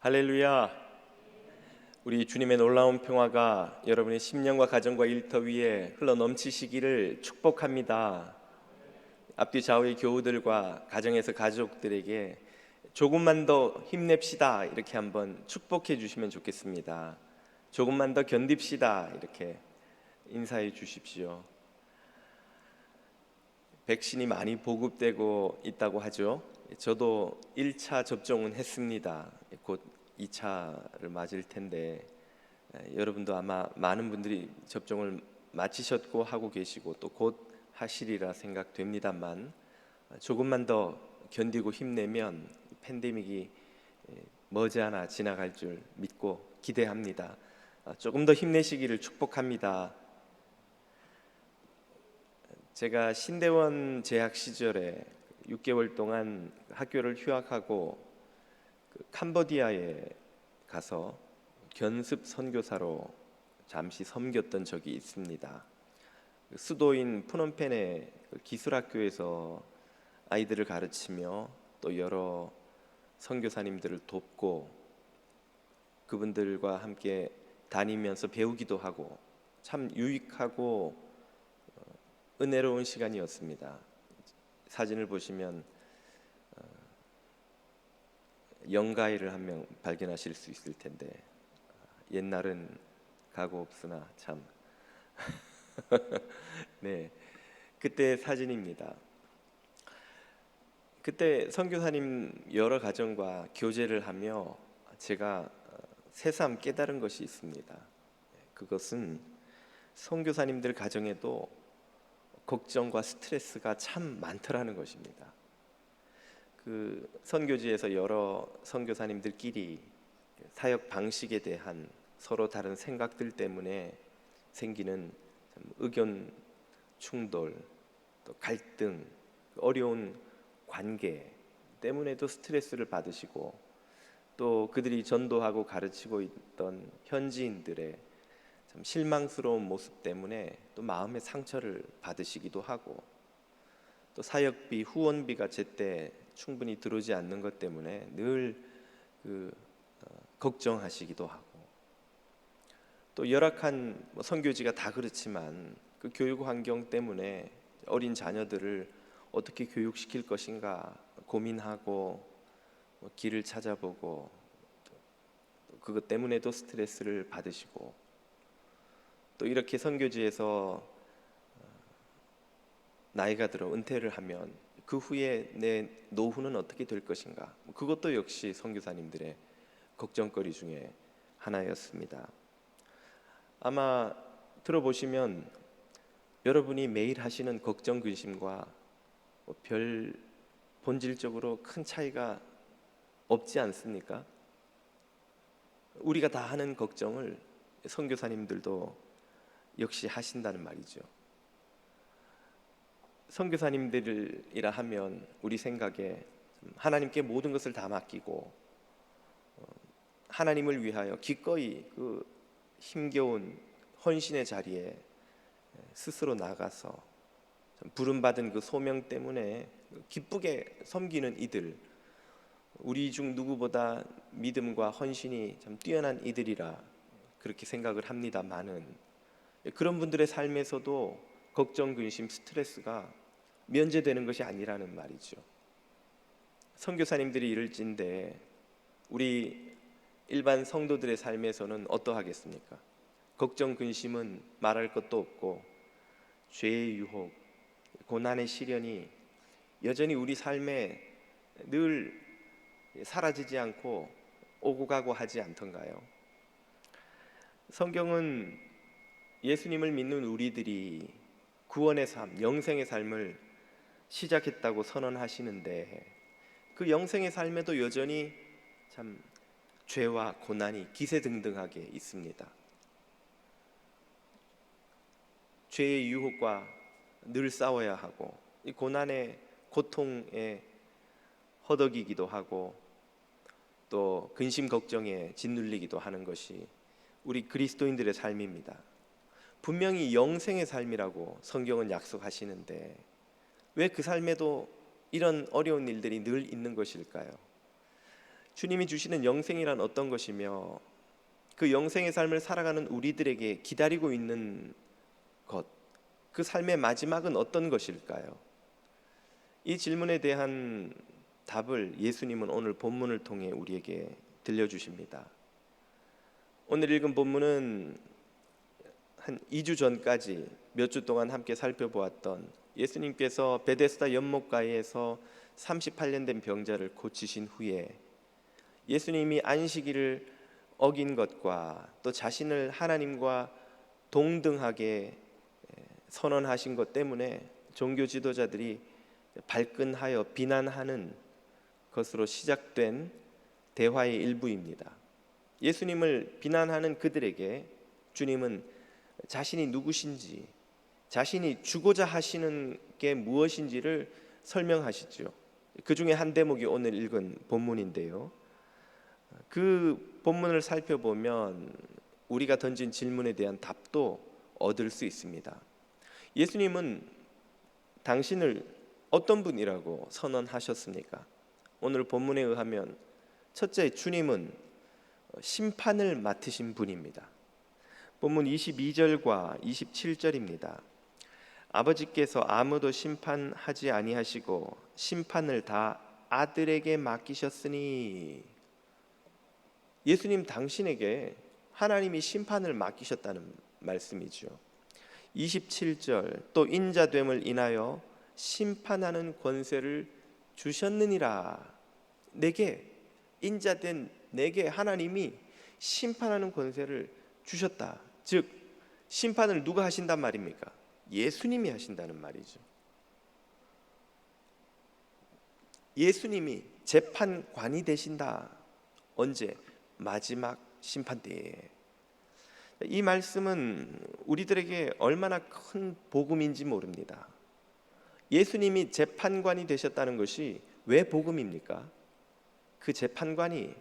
할렐루야. 우리 주님의 놀라운 평화가 여러분의 심령과 가정과 일터 위에 흘러 넘치시기를 축복합니다. 앞뒤 좌우의 교우들과 가정에서 가족들에게 조금만 더 힘냅시다 이렇게 한번 축복해 주시면 좋겠습니다. 조금만 더 견딥시다 이렇게 인사해 주십시오. 백신이 많이 보급되고 있다고 하죠. 저도 1차 접종은 했습니다. 곧 2차를 맞을 텐데 여러분도 아마 많은 분들이 접종을 마치셨고 하고 계시고 또 곧 하시리라 생각됩니다만 조금만 더 견디고 힘내면 팬데믹이 머지않아 지나갈 줄 믿고 기대합니다. 조금 더 힘내시기를 축복합니다. 제가 신대원 재학 시절에 6개월 동안 학교를 휴학하고 캄보디아에 가서 견습 선교사로 잠시 섬겼던 적이 있습니다. 수도인 프놈펜의 기술학교에서 아이들을 가르치며 또 여러 선교사님들을 돕고 그분들과 함께 다니면서 배우기도 하고 참 유익하고 은혜로운 시간이었습니다. 사진을 보시면 영가이를 한 명 발견하실 수 있을 텐데 옛날은 가고 없으나 참 네, 그때 사진입니다. 그때 선교사님 여러 가정과 교제를 하며 제가 새삼 깨달은 것이 있습니다. 그것은 선교사님들 가정에도 걱정과 스트레스가 참 많더라는 것입니다. 그 선교지에서 여러 선교사님들끼리 사역 방식에 대한 서로 다른 생각들 때문에 생기는 의견 충돌, 또 갈등, 어려운 관계 때문에도 스트레스를 받으시고 또 그들이 전도하고 가르치고 있던 현지인들의 참 실망스러운 모습 때문에 또 마음의 상처를 받으시기도 하고 또 사역비, 후원비가 제때 충분히 들어오지 않는 것 때문에 늘 걱정하시기도 하고 또 열악한 선교지가 다 그렇지만 그 교육 환경 때문에 어린 자녀들을 어떻게 교육시킬 것인가 고민하고 길을 찾아보고 그것 때문에도 스트레스를 받으시고 또 이렇게 선교지에서 나이가 들어 은퇴를 하면 그 후에 내 노후는 어떻게 될 것인가 그것도 역시 선교사님들의 걱정거리 중에 하나였습니다. 아마 들어보시면 여러분이 매일 하시는 걱정 근심과 별 본질적으로 큰 차이가 없지 않습니까? 우리가 다 하는 걱정을 선교사님들도 역시 하신다는 말이죠. 선교사님들이라 하면 우리 생각에 하나님께 모든 것을 다 맡기고 하나님을 위하여 기꺼이 그 힘겨운 헌신의 자리에 스스로 나가서 부름받은 그 소명 때문에 기쁘게 섬기는 이들, 우리 중 누구보다 믿음과 헌신이 참 뛰어난 이들이라 그렇게 생각을 합니다만은 그런 분들의 삶에서도 걱정, 근심, 스트레스가 면제되는 것이 아니라는 말이죠. 선교사님들이 이럴진데 우리 일반 성도들의 삶에서는 어떠하겠습니까? 걱정, 근심은 말할 것도 없고 죄의 유혹, 고난의 시련이 여전히 우리 삶에 늘 사라지지 않고 오고 가고 하지 않던가요? 성경은 예수님을 믿는 우리들이 구원의 삶, 영생의 삶을 시작했다고 선언하시는데 그 영생의 삶에도 여전히 참 죄와 고난이 기세등등하게 있습니다. 죄의 유혹과 늘 싸워야 하고 이 고난의 고통에 허덕이기도 하고 또 근심 걱정에 짓눌리기도 하는 것이 우리 그리스도인들의 삶입니다. 분명히 영생의 삶이라고 성경은 약속하시는데 왜 그 삶에도 이런 어려운 일들이 늘 있는 것일까요? 주님이 주시는 영생이란 어떤 것이며 그 영생의 삶을 살아가는 우리들에게 기다리고 있는 것, 그 삶의 마지막은 어떤 것일까요? 이 질문에 대한 답을 예수님은 오늘 본문을 통해 우리에게 들려주십니다. 오늘 읽은 본문은 한 2주 전까지 몇 주 동안 함께 살펴보았던 예수님께서 베데스다 연못가에서 38년 된 병자를 고치신 후에 예수님이 안식일을 어긴 것과 또 자신을 하나님과 동등하게 선언하신 것 때문에 종교 지도자들이 발끈하여 비난하는 것으로 시작된 대화의 일부입니다. 예수님을 비난하는 그들에게 주님은 자신이 누구신지, 자신이 주고자 하시는 게 무엇인지를 설명하시죠. 그 중에 한 대목이 오늘 읽은 본문인데요. 그 본문을 살펴보면 우리가 던진 질문에 대한 답도 얻을 수 있습니다. 예수님은 당신을 어떤 분이라고 선언하셨습니까? 오늘 본문에 의하면 첫째, 주님은 심판을 맡으신 분입니다. 본문 22절과 27절입니다. 아버지께서 아무도 심판하지 아니하시고 심판을 다 아들에게 맡기셨으니, 예수님 당신에게 하나님이 심판을 맡기셨다는 말씀이죠. 27절, 또 인자됨을 인하여 심판하는 권세를 주셨느니라. 내게, 인자된 내게 하나님이 심판하는 권세를 주셨다. 즉 심판을 누가 하신단 말입니까? 예수님이 하신다는 말이죠. 예수님이 재판관이 되신다. 언제? 마지막 심판 때에. 이 말씀은 우리들에게 얼마나 큰 복음인지 모릅니다. 예수님이 재판관이 되셨다는 것이 왜 복음입니까? 그 재판관이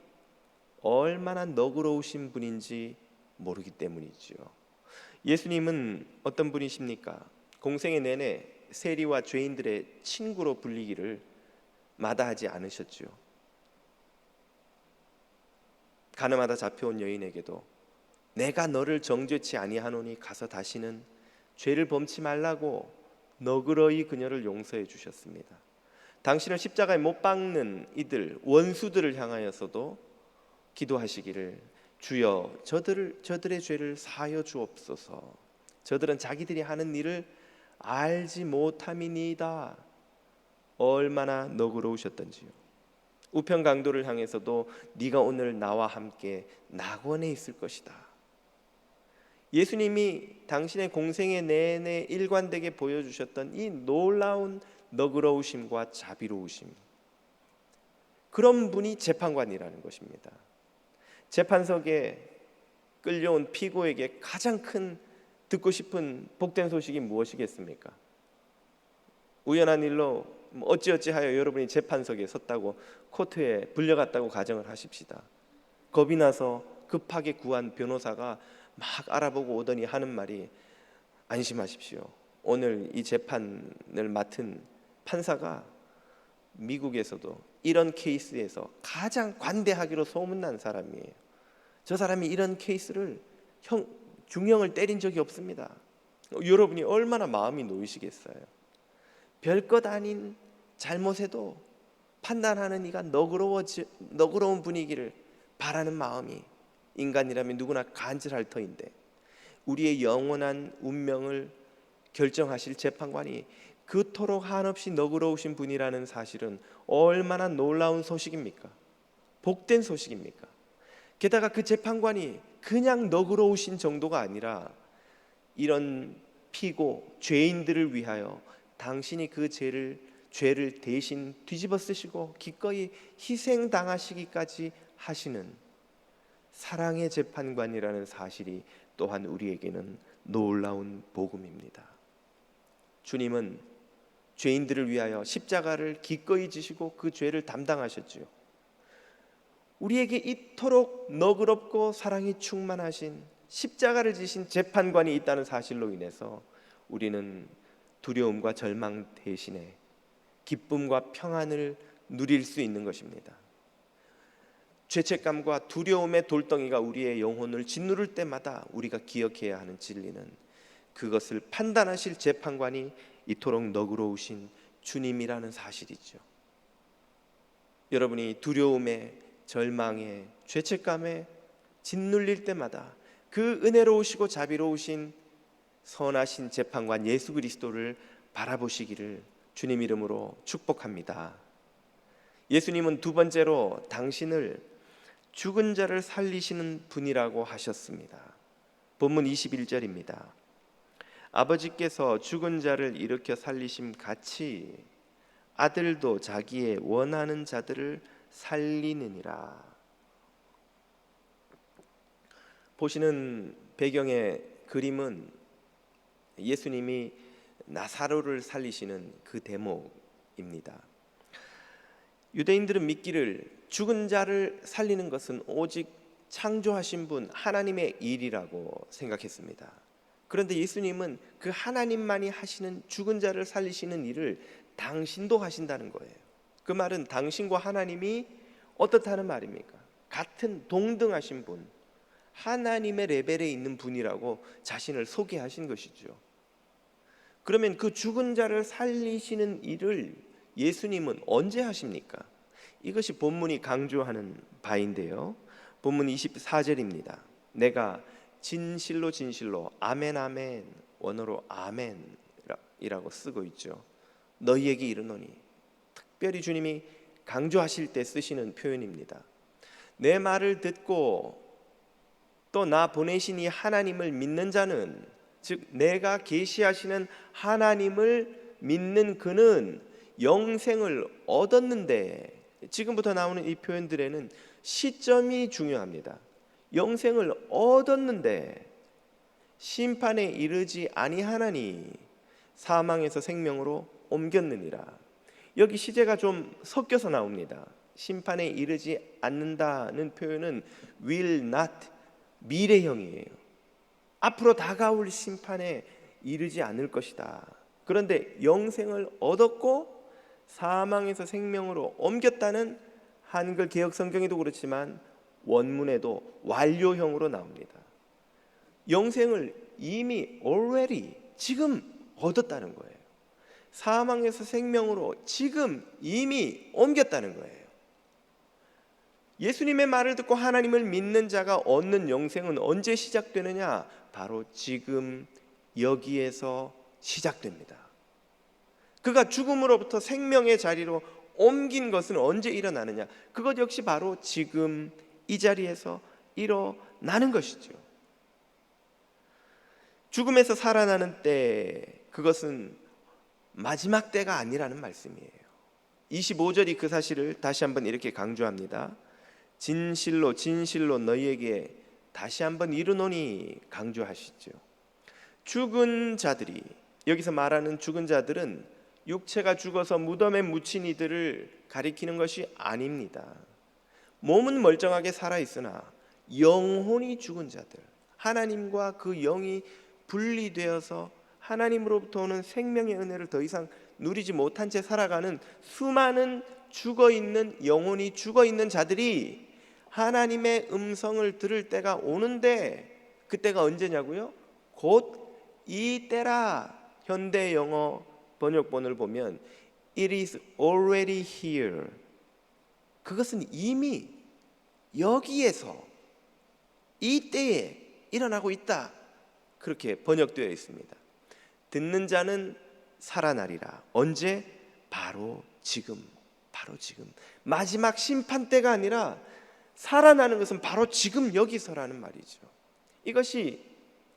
얼마나 너그러우신 분인지 모르기 때문이죠. 예수님은 어떤 분이십니까? 공생의 내내 세리와 죄인들의 친구로 불리기를 마다하지 않으셨죠. 가늠하다 잡혀온 여인에게도 내가 너를 정죄치 아니하노니 가서 다시는 죄를 범치 말라고 너그러이 그녀를 용서해 주셨습니다. 당신을 십자가에 못 박는 이들 원수들을 향하여서도 기도하시기를, 주여 저들의 죄를 사하여 주옵소서. 저들은 자기들이 하는 일을 알지 못함이니이다. 얼마나 너그러우셨던지요. 우편 강도를 향해서도 네가 오늘 나와 함께 낙원에 있을 것이다. 예수님이 당신의 공생의 내내 일관되게 보여주셨던 이 놀라운 너그러우심과 자비로우심, 그런 분이 재판관이라는 것입니다. 재판석에 끌려온 피고에게 가장 큰 듣고 싶은 복된 소식이 무엇이겠습니까? 우연한 일로 어찌어찌하여 여러분이 재판석에 섰다고, 코트에 불려갔다고 가정을 하십시다. 겁이 나서 급하게 구한 변호사가 막 알아보고 오더니 하는 말이, 안심하십시오. 오늘 이 재판을 맡은 판사가 미국에서도 이런 케이스에서 가장 관대하기로 소문난 사람이에요. 저 사람이 이런 케이스를 중형을 때린 적이 없습니다. 여러분이 얼마나 마음이 놓이시겠어요. 별것 아닌 잘못에도 판단하는 이가 너그러운 분위기를 바라는 마음이 인간이라면 누구나 간절할 터인데, 우리의 영원한 운명을 결정하실 재판관이 그토록 한없이 너그러우신 분이라는 사실은 얼마나 놀라운 소식입니까? 복된 소식입니까? 게다가 그 재판관이 그냥 너그러우신 정도가 아니라 이런 피고 죄인들을 위하여 당신이 그 죄를 대신 뒤집어 쓰시고 기꺼이 희생당하시기까지 하시는 사랑의 재판관이라는 사실이 또한 우리에게는 놀라운 복음입니다. 주님은 죄인들을 위하여 십자가를 기꺼이 지시고 그 죄를 담당하셨지요. 우리에게 이토록 너그럽고 사랑이 충만하신 십자가를 지신 재판관이 있다는 사실로 인해서 우리는 두려움과 절망 대신에 기쁨과 평안을 누릴 수 있는 것입니다. 죄책감과 두려움의 돌덩이가 우리의 영혼을 짓누를 때마다 우리가 기억해야 하는 진리는 그것을 판단하실 재판관이 이토록 너그러우신 주님이라는 사실이죠. 여러분이 두려움에, 절망에, 죄책감에 짓눌릴 때마다 그 은혜로우시고 자비로우신 선하신 재판관 예수 그리스도를 바라보시기를 주님 이름으로 축복합니다. 예수님은 두 번째로 당신을 죽은 자를 살리시는 분이라고 하셨습니다. 본문 21절입니다. 아버지께서 죽은 자를 일으켜 살리심 같이 아들도 자기의 원하는 자들을 살리느니라. 보시는 배경의 그림은 예수님이 나사로를 살리시는 그 대목입니다. 유대인들은 믿기를 죽은 자를 살리는 것은 오직 창조하신 분 하나님의 일이라고 생각했습니다. 그런데 예수님은 그 하나님만이 하시는 죽은 자를 살리시는 일을 당신도 하신다는 거예요. 그 말은 당신과 하나님이 어떻다는 말입니까? 같은 동등하신 분, 하나님의 레벨에 있는 분이라고 자신을 소개하신 것이죠. 그러면 그 죽은 자를 살리시는 일을 예수님은 언제 하십니까? 이것이 본문이 강조하는 바인데요. 본문 24절입니다. 내가 진실로 진실로 아멘 아멘, 원어로 아멘이라고 쓰고 있죠. 너희에게 이르노니, 특별히 주님이 강조하실 때 쓰시는 표현입니다. 내 말을 듣고 또 나 보내신 이 하나님을 믿는 자는, 즉 내가 계시하시는 하나님을 믿는 그는 영생을 얻었는데, 지금부터 나오는 이 표현들에는 시점이 중요합니다. 영생을 얻었는데 심판에 이르지 아니하나니 사망에서 생명으로 옮겼느니라. 여기 시제가 좀 섞여서 나옵니다. 심판에 이르지 않는다는 표현은 will not, 미래형이에요. 앞으로 다가올 심판에 이르지 않을 것이다. 그런데 영생을 얻었고 사망에서 생명으로 옮겼다는 한글 개역 성경에도 그렇지만 원문에도 완료형으로 나옵니다. 영생을 이미 already, 지금 얻었다는 거예요. 사망에서 생명으로 지금 이미 옮겼다는 거예요. 예수님의 말을 듣고 하나님을 믿는 자가 얻는 영생은 언제 시작되느냐? 바로 지금 여기에서 시작됩니다. 그가 죽음으로부터 생명의 자리로 옮긴 것은 언제 일어나느냐? 그것 역시 바로 지금 이 자리에서 일어나는 것이죠. 죽음에서 살아나는 때, 그것은 마지막 때가 아니라는 말씀이에요. 25절이 그 사실을 다시 한번 이렇게 강조합니다. 진실로 진실로 너희에게 다시 한번 이르노니, 강조하시죠. 죽은 자들이, 여기서 말하는 죽은 자들은 육체가 죽어서 무덤에 묻힌 이들을 가리키는 것이 아닙니다. 몸은 멀쩡하게 살아있으나 영혼이 죽은 자들, 하나님과 그 영이 분리되어서 하나님으로부터 오는 생명의 은혜를 더 이상 누리지 못한 채 살아가는 수많은 죽어있는, 영혼이 죽어있는 자들이 하나님의 음성을 들을 때가 오는데, 그때가 언제냐고요? 곧 이 때라. 현대 영어 번역본을 보면 It is already here. 그것은 이미 여기에서 이 때에 일어나고 있다. 그렇게 번역되어 있습니다. 듣는 자는 살아나리라. 언제? 바로 지금. 바로 지금. 마지막 심판 때가 아니라 살아나는 것은 바로 지금 여기서라는 말이죠. 이것이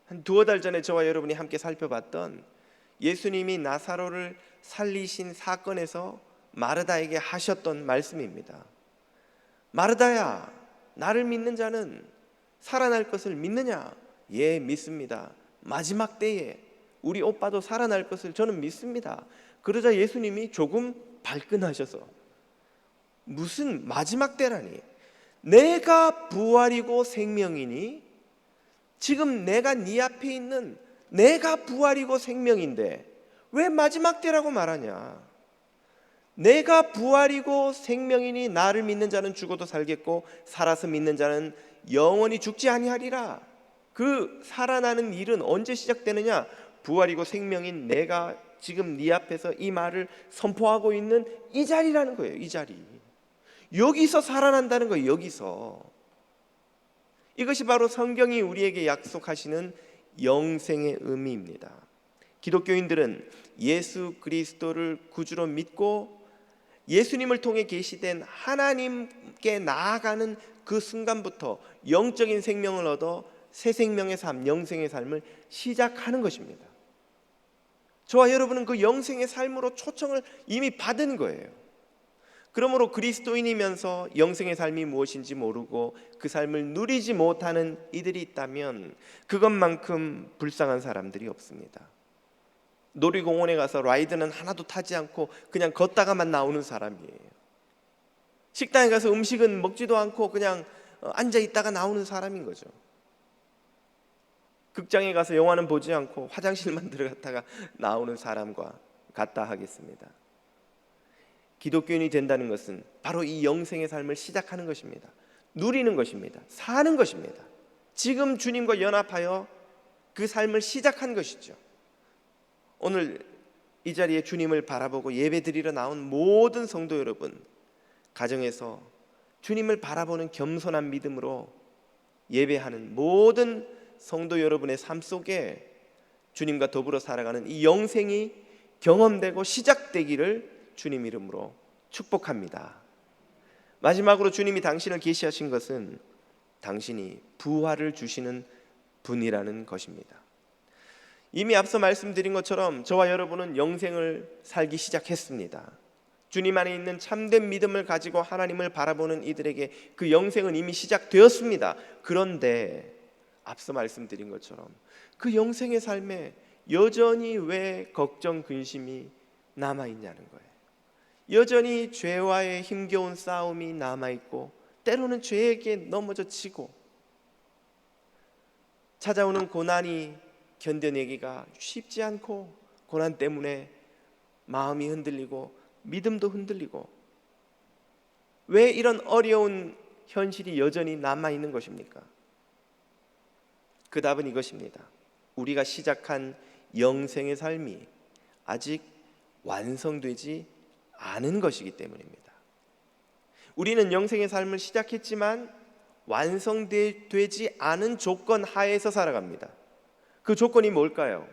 한 두어 달 전에 저와 여러분이 함께 살펴봤던 예수님이 나사로를 살리신 사건에서 마르다에게 하셨던 말씀입니다. 마르다야, 나를 믿는 자는 살아날 것을 믿느냐? 예, 믿습니다. 마지막 때에 우리 오빠도 살아날 것을 저는 믿습니다. 그러자 예수님이 조금 발끈하셔서, 무슨 마지막 때라니? 내가 부활이고 생명이니? 지금 내가 네 앞에 있는 내가 부활이고 생명인데 왜 마지막 때라고 말하냐? 내가 부활이고 생명이니 나를 믿는 자는 죽어도 살겠고 살아서 믿는 자는 영원히 죽지 아니하리라. 그 살아나는 일은 언제 시작되느냐? 부활이고 생명인 내가 지금 네 앞에서 이 말을 선포하고 있는 이 자리라는 거예요. 이 자리. 여기서 살아난다는 거예요. 여기서. 이것이 바로 성경이 우리에게 약속하시는 영생의 의미입니다. 기독교인들은 예수 그리스도를 구주로 믿고 예수님을 통해 계시된 하나님께 나아가는 그 순간부터 영적인 생명을 얻어 새 생명의 삶, 영생의 삶을 시작하는 것입니다. 저와 여러분은 그 영생의 삶으로 초청을 이미 받은 거예요. 그러므로 그리스도인이면서 영생의 삶이 무엇인지 모르고 그 삶을 누리지 못하는 이들이 있다면 그것만큼 불쌍한 사람들이 없습니다. 놀이공원에 가서 라이드는 하나도 타지 않고 그냥 걷다가만 나오는 사람이에요. 식당에 가서 음식은 먹지도 않고 그냥 앉아 있다가 나오는 사람인 거죠. 극장에 가서 영화는 보지 않고 화장실만 들어갔다가 나오는 사람과 같다 하겠습니다. 기독교인이 된다는 것은 바로 이 영생의 삶을 시작하는 것입니다. 누리는 것입니다. 사는 것입니다. 지금 주님과 연합하여 그 삶을 시작한 것이죠. 오늘 이 자리에 주님을 바라보고 예배드리러 나온 모든 성도 여러분, 가정에서 주님을 바라보는 겸손한 믿음으로 예배하는 모든 성도 여러분의 삶 속에 주님과 더불어 살아가는 이 영생이 경험되고 시작되기를 주님 이름으로 축복합니다. 마지막으로 주님이 당신을 계시하신 것은 당신이 부활을 주시는 분이라는 것입니다. 이미 앞서 말씀드린 것처럼 저와 여러분은 영생을 살기 시작했습니다. 주님 안에 있는 참된 믿음을 가지고 하나님을 바라보는 이들에게 그 영생은 이미 시작되었습니다. 그런데 앞서 말씀드린 것처럼 그 영생의 삶에 여전히 왜 걱정, 근심이 남아있냐는 거예요. 여전히 죄와의 힘겨운 싸움이 남아있고 때로는 죄에게 넘어져 치고 찾아오는 고난이 견뎌내기가 쉽지 않고 고난 때문에 마음이 흔들리고 믿음도 흔들리고 왜 이런 어려운 현실이 여전히 남아있는 것입니까? 그 답은 이것입니다. 우리가 시작한 영생의 삶이 아직 완성되지 않은 것이기 때문입니다. 우리는 영생의 삶을 시작했지만 완성되지 않은 조건 하에서 살아갑니다. 그 조건이 뭘까요?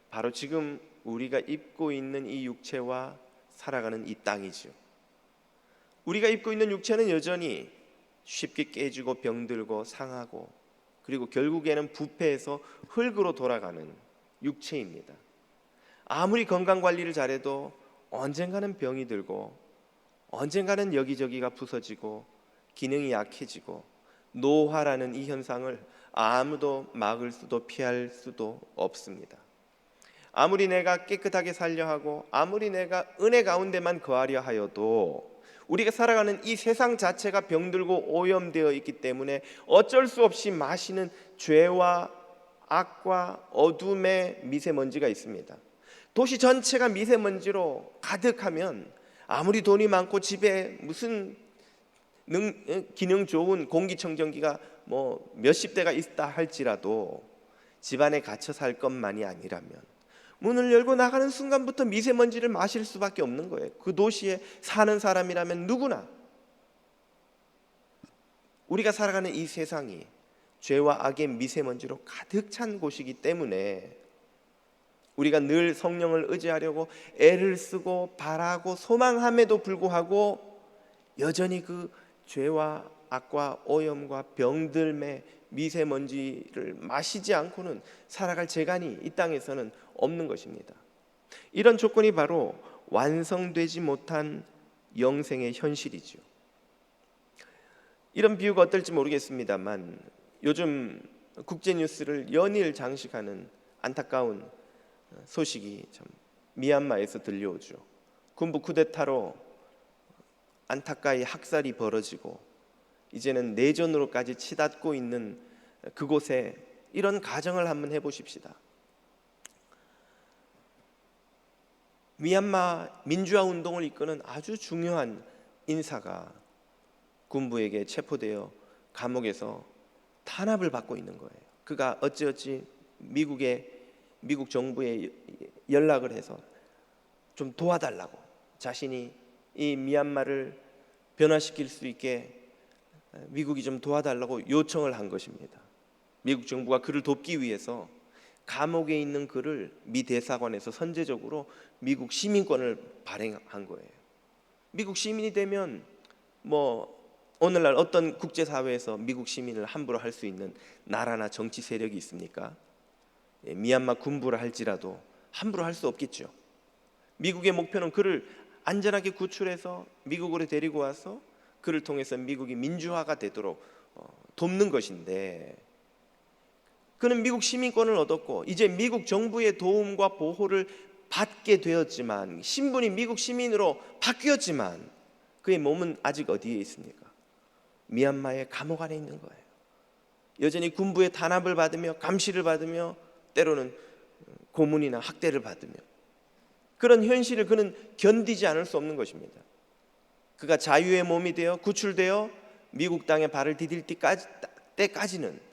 바로 지금 우리가 입고 있는 이 육체와 살아가는 이 땅이죠. 우리가 입고 있는 육체는 여전히 쉽게 깨지고 병들고 상하고 그리고 결국에는 부패해서 흙으로 돌아가는 육체입니다. 아무리 건강관리를 잘해도 언젠가는 병이 들고 언젠가는 여기저기가 부서지고 기능이 약해지고 노화라는 이 현상을 아무도 막을 수도 피할 수도 없습니다. 아무리 내가 깨끗하게 살려 하고 아무리 내가 은혜 가운데만 거하려 하여도 우리가 살아가는 이 세상 자체가 병들고 오염되어 있기 때문에 어쩔 수 없이 마시는 죄와 악과 어둠의 미세먼지가 있습니다. 도시 전체가 미세먼지로 가득하면 아무리 돈이 많고 집에 무슨 기능 좋은 공기청정기가 뭐 몇십 대가 있다 할지라도 집안에 갇혀 살 것만이 아니라면 문을 열고 나가는 순간부터 미세먼지를 마실 수밖에 없는 거예요. 그 도시에 사는 사람이라면 누구나. 우리가 살아가는 이 세상이 죄와 악의 미세먼지로 가득 찬 곳이기 때문에 우리가 늘 성령을 의지하려고 애를 쓰고 바라고 소망함에도 불구하고 여전히 그 죄와 악과 오염과 병들매 미세먼지를 마시지 않고는 살아갈 재간이 이 땅에서는 없는 것입니다. 이런 조건이 바로 완성되지 못한 영생의 현실이죠. 이런 비유가 어떨지 모르겠습니다만 요즘 국제뉴스를 연일 장식하는 안타까운 소식이 참 미얀마에서 들려오죠. 군부 쿠데타로 안타까이 학살이 벌어지고 이제는 내전으로까지 치닫고 있는 그곳에 이런 가정을 한번 해보십시다. 미얀마 민주화 운동을 이끄는 아주 중요한 인사가 군부에게 체포되어 감옥에서 탄압을 받고 있는 거예요. 그가 어찌어찌 미국 정부에 연락을 해서 좀 도와달라고, 자신이 이 미얀마를 변화시킬 수 있게 미국이 좀 도와달라고 요청을 한 것입니다. 미국 정부가 그를 돕기 위해서 감옥에 있는 그를 미 대사관에서 선제적으로 미국 시민권을 발행한 거예요. 미국 시민이 되면 오늘날 어떤 국제사회에서 미국 시민을 함부로 할 수 있는 나라나 정치 세력이 있습니까? 미얀마 군부라 할지라도 함부로 할 수 없겠죠. 미국의 목표는 그를 안전하게 구출해서 미국으로 데리고 와서 그를 통해서 미국이 민주화가 되도록 돕는 것인데, 그는 미국 시민권을 얻었고 이제 미국 정부의 도움과 보호를 받게 되었지만, 신분이 미국 시민으로 바뀌었지만 그의 몸은 아직 어디에 있습니까? 미얀마의 감옥 안에 있는 거예요. 여전히 군부의 탄압을 받으며 감시를 받으며 때로는 고문이나 학대를 받으며, 그런 현실을 그는 견디지 않을 수 없는 것입니다. 그가 자유의 몸이 되어 구출되어 미국 땅에 발을 디딜 때까지는,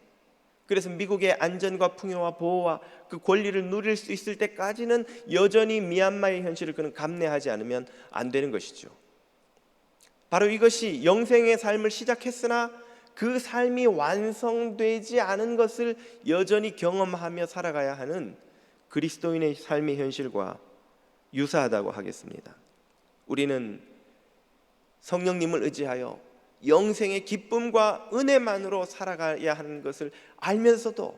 그래서 미국의 안전과 풍요와 보호와 그 권리를 누릴 수 있을 때까지는 여전히 미얀마의 현실을 그는 감내하지 않으면 안 되는 것이죠. 바로 이것이 영생의 삶을 시작했으나 그 삶이 완성되지 않은 것을 여전히 경험하며 살아가야 하는 그리스도인의 삶의 현실과 유사하다고 하겠습니다. 우리는 성령님을 의지하여 영생의 기쁨과 은혜만으로 살아가야 하는 것을 알면서도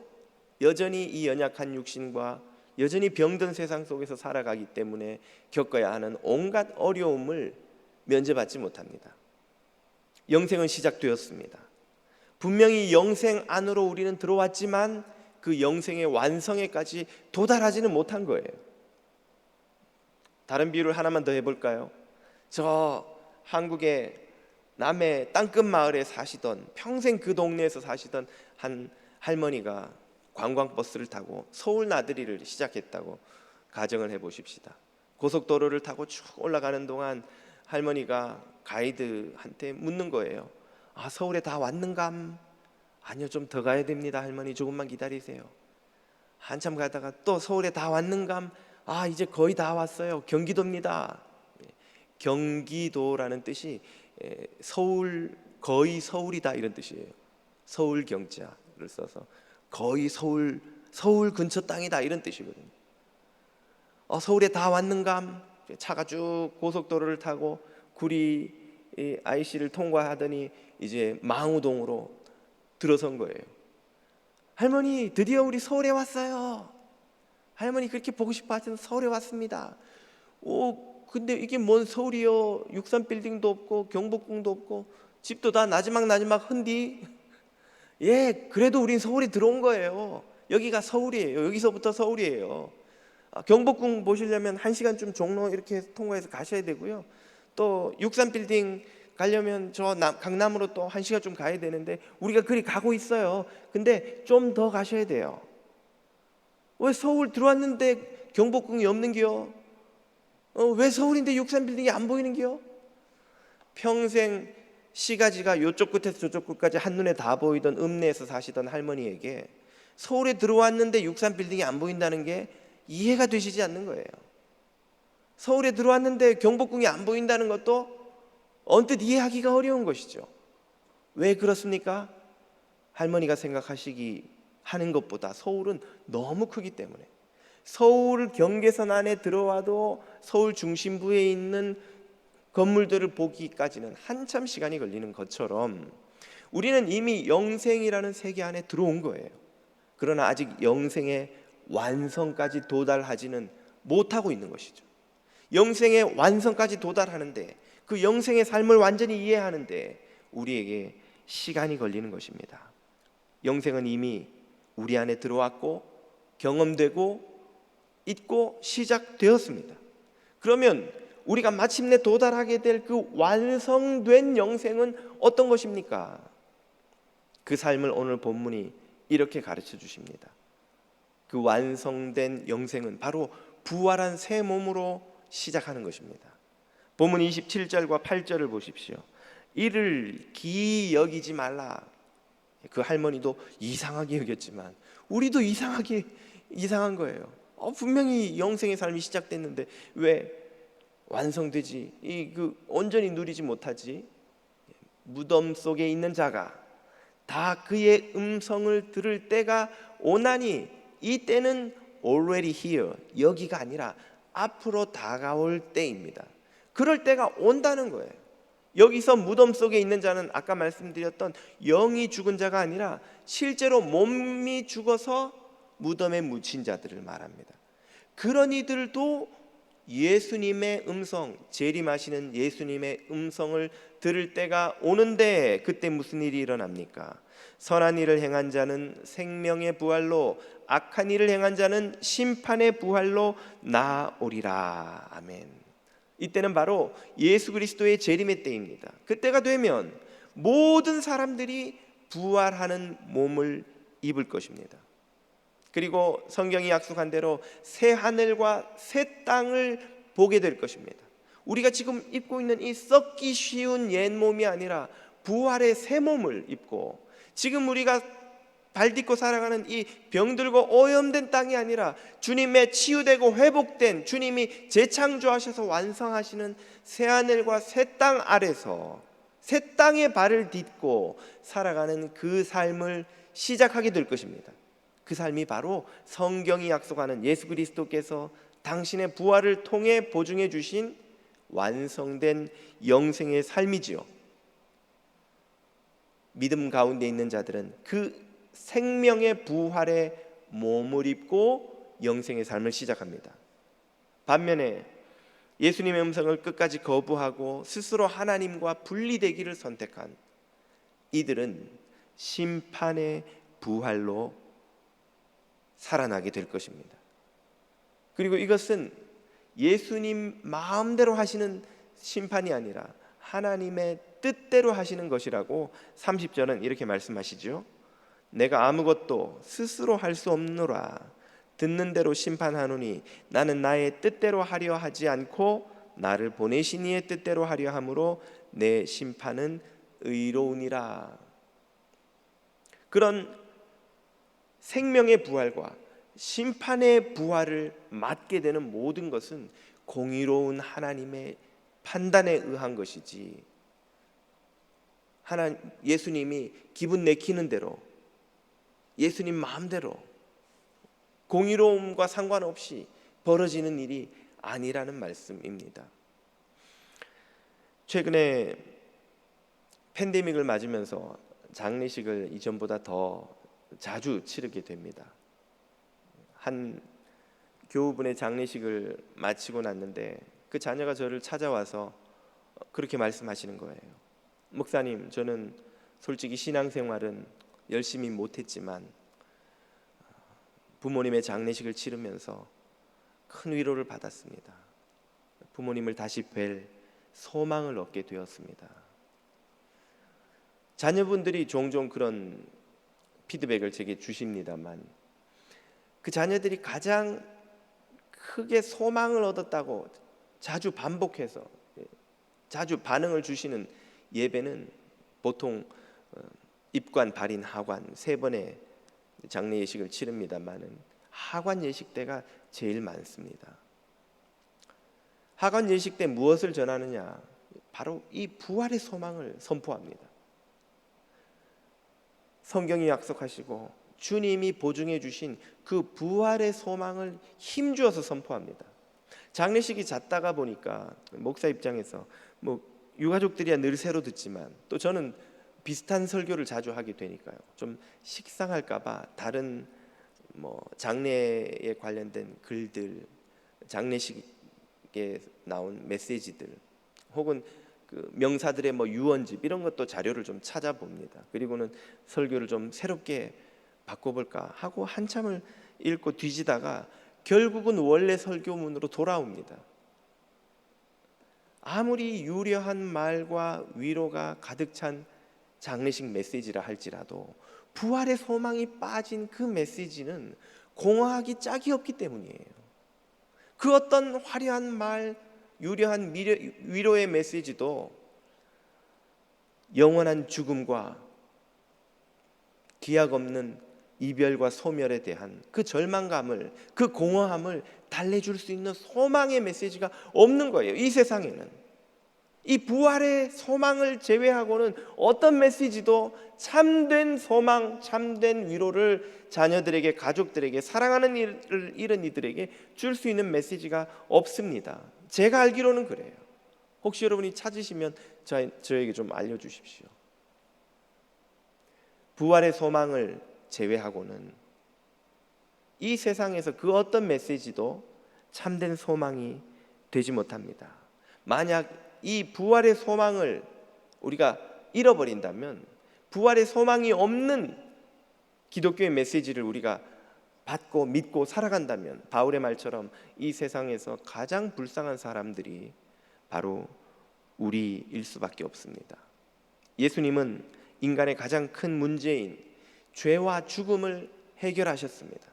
여전히 이 연약한 육신과 여전히 병든 세상 속에서 살아가기 때문에 겪어야 하는 온갖 어려움을 면제받지 못합니다. 영생은 시작되었습니다. 분명히 영생 안으로 우리는 들어왔지만 그 영생의 완성에까지 도달하지는 못한 거예요. 다른 비유를 하나만 더 해볼까요? 저 한국의 남해 땅끝 마을에 사시던, 평생 그 동네에서 사시던 한 할머니가 관광버스를 타고 서울 나들이를 시작했다고 가정을 해보십시다. 고속도로를 타고 쭉 올라가는 동안 할머니가 가이드한테 묻는 거예요. 서울에 다 왔는감? 아니요, 좀 더 가야 됩니다 할머니, 조금만 기다리세요. 한참 가다가 또 서울에 다 왔는감? 이제 거의 다 왔어요, 경기도입니다. 경기도라는 뜻이 서울, 거의 서울이다 이런 뜻이에요. 서울 경자를 써서 거의 서울 근처 땅이다 이런 뜻이거든요. 서울에 다 왔는감? 차가 쭉 고속도로를 타고 구리 IC를 통과하더니 이제 망우동으로 들어선 거예요. 할머니, 드디어 우리 서울에 왔어요. 할머니 그렇게 보고 싶어 하셔서 서울에 왔습니다. 근데 이게 뭔 서울이요? 63빌딩도 없고 경복궁도 없고 집도 다 나지막 흔디. 그래도 우린 서울에 들어온 거예요. 여기가 서울이에요. 여기서부터 서울이에요. 경복궁 보시려면 1시간쯤 종로 이렇게 통과해서 가셔야 되고요. 또 63빌딩 가려면 저 강남으로 또 1시간 좀 가야 되는데 우리가 그리 가고 있어요. 근데 좀 더 가셔야 돼요. 왜 서울 들어왔는데 경복궁이 없는겨? 왜 서울인데 63빌딩이 안 보이는겨? 평생 시가지가 이쪽 끝에서 저쪽 끝까지 한눈에 다 보이던 읍내에서 사시던 할머니에게 서울에 들어왔는데 63빌딩이 안 보인다는 게 이해가 되시지 않는 거예요. 서울에 들어왔는데 경복궁이 안 보인다는 것도 언뜻 이해하기가 어려운 것이죠. 왜 그렇습니까? 할머니가 생각하시기 하는 것보다 서울은 너무 크기 때문에, 서울 경계선 안에 들어와도 서울 중심부에 있는 건물들을 보기까지는 한참 시간이 걸리는 것처럼 우리는 이미 영생이라는 세계 안에 들어온 거예요. 그러나 아직 영생의 완성까지 도달하지는 못하고 있는 것이죠. 영생의 완성까지 도달하는데, 그 영생의 삶을 완전히 이해하는데 우리에게 시간이 걸리는 것입니다. 영생은 이미 우리 안에 들어왔고 경험되고 있고 시작되었습니다. 그러면 우리가 마침내 도달하게 될 그 완성된 영생은 어떤 것입니까? 그 삶을 오늘 본문이 이렇게 가르쳐 주십니다. 그 완성된 영생은 바로 부활한 새 몸으로 시작하는 것입니다. 본문 27절과 8절을 보십시오. 이를 기이 여기지 말라. 그 할머니도 이상하게 여겼지만 우리도 이상한 거예요. 분명히 영생의 삶이 시작됐는데 왜 완성되지 온전히 누리지 못하지? 무덤 속에 있는 자가 다 그의 음성을 들을 때가 오나니, 이 때는 already here, 여기가 아니라 앞으로 다가올 때입니다. 그럴 때가 온다는 거예요. 여기서 무덤 속에 있는 자는 아까 말씀드렸던 영이 죽은 자가 아니라 실제로 몸이 죽어서 무덤에 묻힌 자들을 말합니다. 그런 이들도 예수님의 음성, 재림하시는 예수님의 음성을 들을 때가 오는데, 그때 무슨 일이 일어납니까? 선한 일을 행한 자는 생명의 부활로, 악한 일을 행한 자는 심판의 부활로 나오리라. 아멘. 이때는 바로 예수 그리스도의 재림의 때입니다. 그때가 되면 모든 사람들이 부활하는 몸을 입을 것입니다. 그리고 성경이 약속한 대로 새 하늘과 새 땅을 보게 될 것입니다. 우리가 지금 입고 있는 이 썩기 쉬운 옛 몸이 아니라 부활의 새 몸을 입고, 지금 우리가 발딛고 살아가는 이 병들고 오염된 땅이 아니라 주님의 치유되고 회복된, 주님이 재창조하셔서 완성하시는 새 하늘과 새 땅 아래서 새 땅에 발을 딛고 살아가는 그 삶을 시작하게 될 것입니다. 그 삶이 바로 성경이 약속하는 예수 그리스도께서 당신의 부활을 통해 보증해 주신 완성된 영생의 삶이지요. 믿음 가운데 있는 자들은 그 생명의 부활의 몸을 입고 영생의 삶을 시작합니다. 반면에 예수님의 음성을 끝까지 거부하고 스스로 하나님과 분리되기를 선택한 이들은 심판의 부활로 살아나게 될 것입니다. 그리고 이것은 예수님 마음대로 하시는 심판이 아니라 하나님의 뜻대로 하시는 것이라고 30절은 이렇게 말씀하시죠. 내가 아무것도 스스로 할 수 없노라. 듣는 대로 심판하노니 나는 나의 뜻대로 하려 하지 않고 나를 보내신 이의 뜻대로 하려 함으로 내 심판은 의로우니라. 그런 생명의 부활과 심판의 부활을 맞게 되는 모든 것은 공의로운 하나님의 판단에 의한 것이지, 예수님이 기분 내키는 대로, 예수님 마음대로 공의로움과 상관없이 벌어지는 일이 아니라는 말씀입니다. 최근에 팬데믹을 맞으면서 장례식을 이전보다 더 자주 치르게 됩니다. 한 교우분의 장례식을 마치고 났는데 그 자녀가 저를 찾아와서 그렇게 말씀하시는 거예요. 목사님, 저는 솔직히 신앙생활은 열심히 못했지만 부모님의 장례식을 치르면서 큰 위로를 받았습니다. 부모님을 다시 뵐 소망을 얻게 되었습니다. 자녀분들이 종종 그런 피드백을 제게 주십니다만, 그 자녀들이 가장 크게 소망을 얻었다고 자주 반복해서 자주 반응을 주시는 예배는 보통 입관, 발인, 하관 3번의 장례 예식을 치릅니다만은 하관 예식 때가 제일 많습니다. 하관 예식 때 무엇을 전하느냐? 바로 이 부활의 소망을 선포합니다. 성경이 약속하시고 주님이 보증해 주신 그 부활의 소망을 힘주어서 선포합니다. 장례식이 잦다가 보니까 목사 입장에서 유가족들이야 늘 새로 듣지만 또 저는 비슷한 설교를 자주 하게 되니까요, 좀 식상할까봐 다른 장례에 관련된 글들, 장례식에 나온 메시지들, 혹은 그 명사들의 유언집 이런 것도 자료를 좀 찾아봅니다. 그리고는 설교를 좀 새롭게 바꿔볼까 하고 한참을 읽고 뒤지다가 결국은 원래 설교문으로 돌아옵니다. 아무리 유려한 말과 위로가 가득 찬 장례식 메시지라 할지라도 부활의 소망이 빠진 그 메시지는 공허하기 짝이 없기 때문이에요. 그 어떤 화려한 말, 유려한 위로의 메시지도 영원한 죽음과 기약 없는 이별과 소멸에 대한 그 절망감을, 그 공허함을 달래줄 수 있는 소망의 메시지가 없는 거예요. 이 세상에는 이 부활의 소망을 제외하고는 어떤 메시지도 참된 소망, 참된 위로를 자녀들에게, 가족들에게, 사랑하는 일을 잃은 이들에게 줄 수 있는 메시지가 없습니다. 제가 알기로는 그래요. 혹시 여러분이 찾으시면 저에게 좀 알려주십시오. 부활의 소망을 제외하고는 이 세상에서 그 어떤 메시지도 참된 소망이 되지 못합니다. 만약 이 부활의 소망을 우리가 잃어버린다면, 부활의 소망이 없는 기독교의 메시지를 우리가 받고 믿고 살아간다면, 바울의 말처럼 이 세상에서 가장 불쌍한 사람들이 바로 우리일 수밖에 없습니다. 예수님은 인간의 가장 큰 문제인 죄와 죽음을 해결하셨습니다.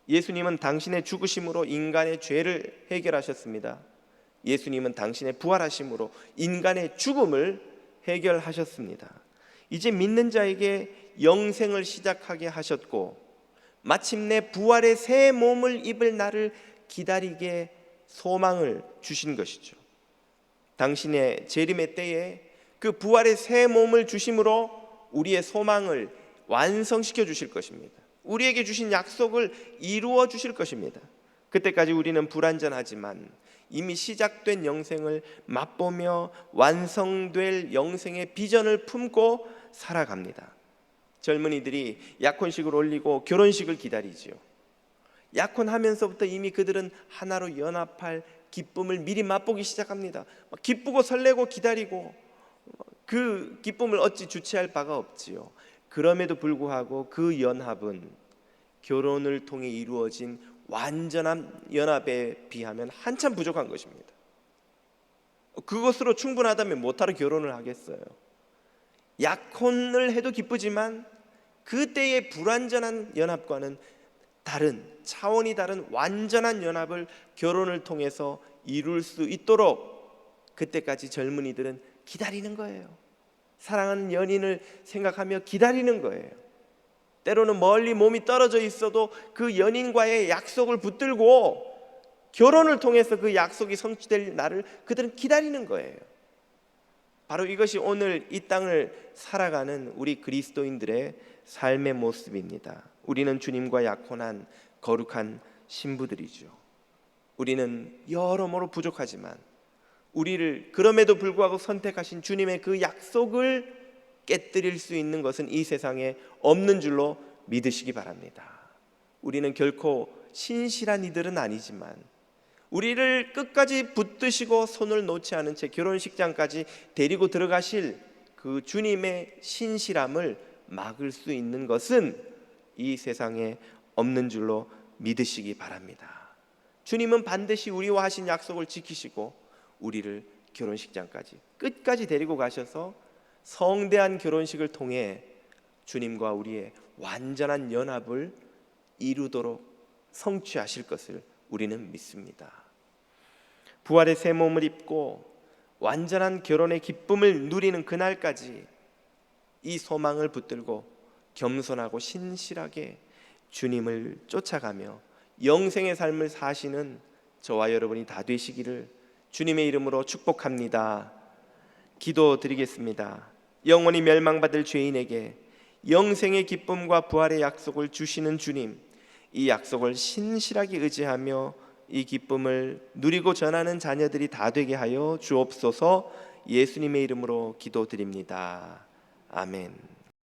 예수님은 당신의 죽으심으로 인간의 죄를 해결하셨습니다. 예수님은 당신의 부활하심으로 인간의 죽음을 해결하셨습니다. 이제 믿는 자에게 영생을 시작하게 하셨고, 마침내 부활의 새 몸을 입을 날을 기다리게 소망을 주신 것이죠. 당신의 재림의 때에 그 부활의 새 몸을 주심으로 우리의 소망을 완성시켜 주실 것입니다. 우리에게 주신 약속을 이루어 주실 것입니다. 그때까지 우리는 불완전하지만 이미 시작된 영생을 맛보며 완성될 영생의 비전을 품고 살아갑니다. 젊은이들이 약혼식을 올리고 결혼식을 기다리지요. 약혼하면서부터 이미 그들은 하나로 연합할 기쁨을 미리 맛보기 시작합니다. 기쁘고 설레고 기다리고 그 기쁨을 어찌 주체할 바가 없지요. 그럼에도 불구하고 그 연합은 결혼을 통해 이루어진 완전한 연합에 비하면 한참 부족한 것입니다. 그것으로 충분하다면 못하러 결혼을 하겠어요. 약혼을 해도 기쁘지만 그때의 불완전한 연합과는 다른, 차원이 다른 완전한 연합을 결혼을 통해서 이룰 수 있도록 그때까지 젊은이들은 기다리는 거예요. 사랑하는 연인을 생각하며 기다리는 거예요. 때로는 멀리 몸이 떨어져 있어도 그 연인과의 약속을 붙들고 결혼을 통해서 그 약속이 성취될 날을 그들은 기다리는 거예요. 바로 이것이 오늘 이 땅을 살아가는 우리 그리스도인들의 삶의 모습입니다. 우리는 주님과 약혼한 거룩한 신부들이죠. 우리는 여러모로 부족하지만 우리를 그럼에도 불구하고 선택하신 주님의 그 약속을 깨뜨릴 수 있는 것은 이 세상에 없는 줄로 믿으시기 바랍니다. 우리는 결코 신실한 이들은 아니지만 우리를 끝까지 붙드시고 손을 놓지 않은 채 결혼식장까지 데리고 들어가실 그 주님의 신실함을 막을 수 있는 것은 이 세상에 없는 줄로 믿으시기 바랍니다. 주님은 반드시 우리와 하신 약속을 지키시고 우리를 결혼식장까지 끝까지 데리고 가셔서 성대한 결혼식을 통해 주님과 우리의 완전한 연합을 이루도록 성취하실 것을 우리는 믿습니다. 부활의 새 몸을 입고 완전한 결혼의 기쁨을 누리는 그날까지 이 소망을 붙들고 겸손하고 신실하게 주님을 쫓아가며 영생의 삶을 사시는 저와 여러분이 다 되시기를 주님의 이름으로 축복합니다. 기도드리겠습니다. 영원히 멸망받을 죄인에게 영생의 기쁨과 부활의 약속을 주시는 주님, 이 약속을 신실하게 의지하며 이 기쁨을 누리고 전하는 자녀들이 다 되게 하여 주옵소서. 예수님의 이름으로 기도드립니다. 아멘.